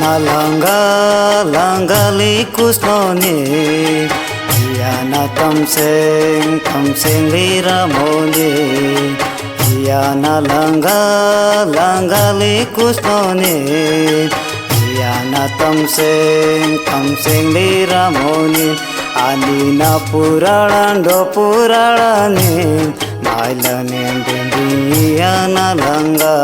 na langa langa li kusnoni iya na tamseng li ramoni iya na langa langa li kusnoni iya na tamseng li ramoni ani na puralani mailane iya na langa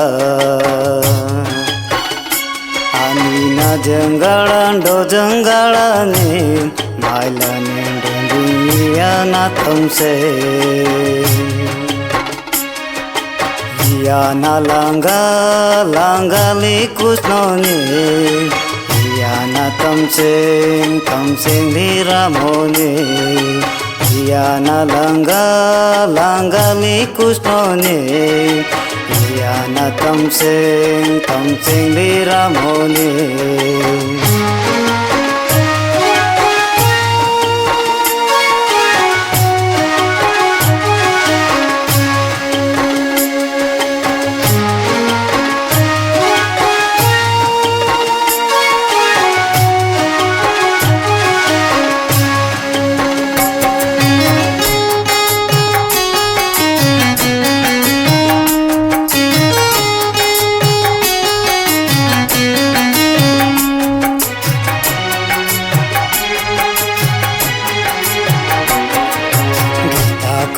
Anina jenggalani mailane dunia na tamse iya na langa li kusnoni iya na tamseng li ramoni iya na langa li kusnoni iya na tamseng li ramoni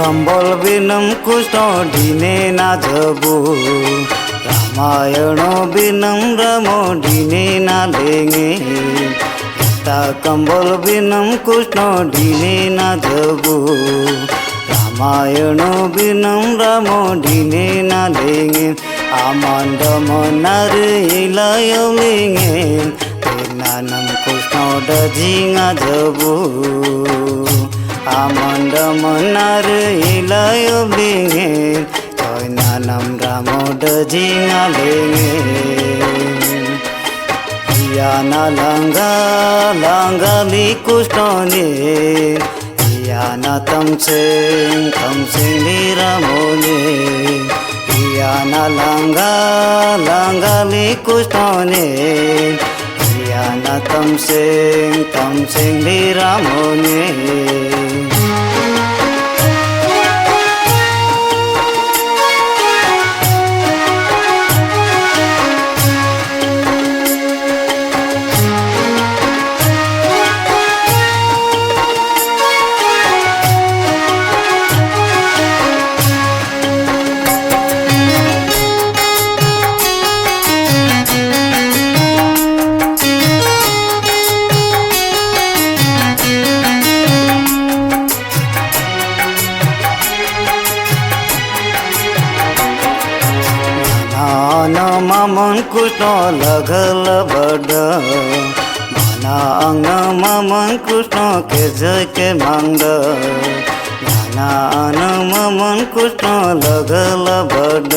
कंबल बिनम कृष्ण ढिने ना जबू रामायण बिनम रामो ढिने ना लेंगे कंबल बिनम कृष्ण ढिने ना जबू रामायण बिनम रामो ढिने ना लेंगे आमंड मनार इलायोलेंगे नानम कृष्ण डजिंगा जबू आमंड मनार इलायो बिंगे तोय नानम रामो डजिंगा लेंगे iya na langa li kusnoni iya na tamseng li ramoni iya na langa li kusnoni iya na tamseng li ramoni मामन कृष्ण लगल बड़ माना अंग मामन कृष्ण के जय के मांग माना मामन कृष्ण लगल बड़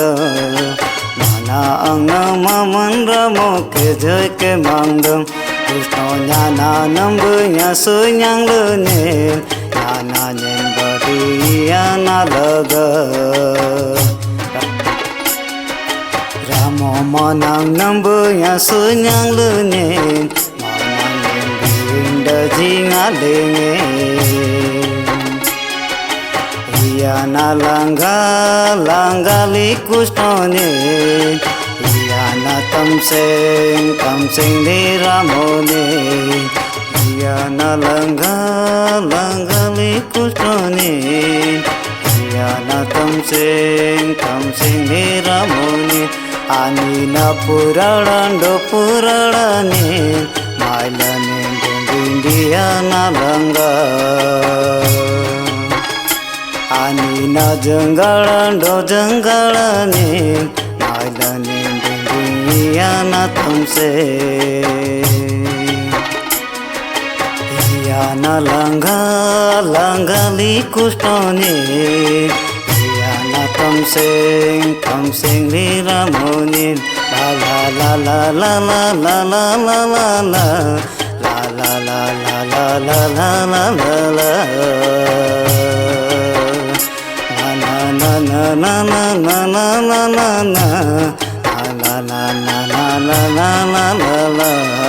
माना अंग मामन रामो के जय के मांग कृष्ण ज्ञाना नंब सुयांग ने ज्ञाना जन बढ़िया ना लग Ramo manang nambu ya sunyang lune manang binda jinga lenge iya na langa li kusnoni iya na tamseng li ramoni iya na langa li kusnoni iya na tamseng li ramoni ani na puralani mailane dunia na langa ani na jenggalani mailane dunia na tamse iya na langa li kusnoni tamseng li ramoni la la la la la la la la la la la la la la la la la la la na na na na na na na na na la la la la la la la la la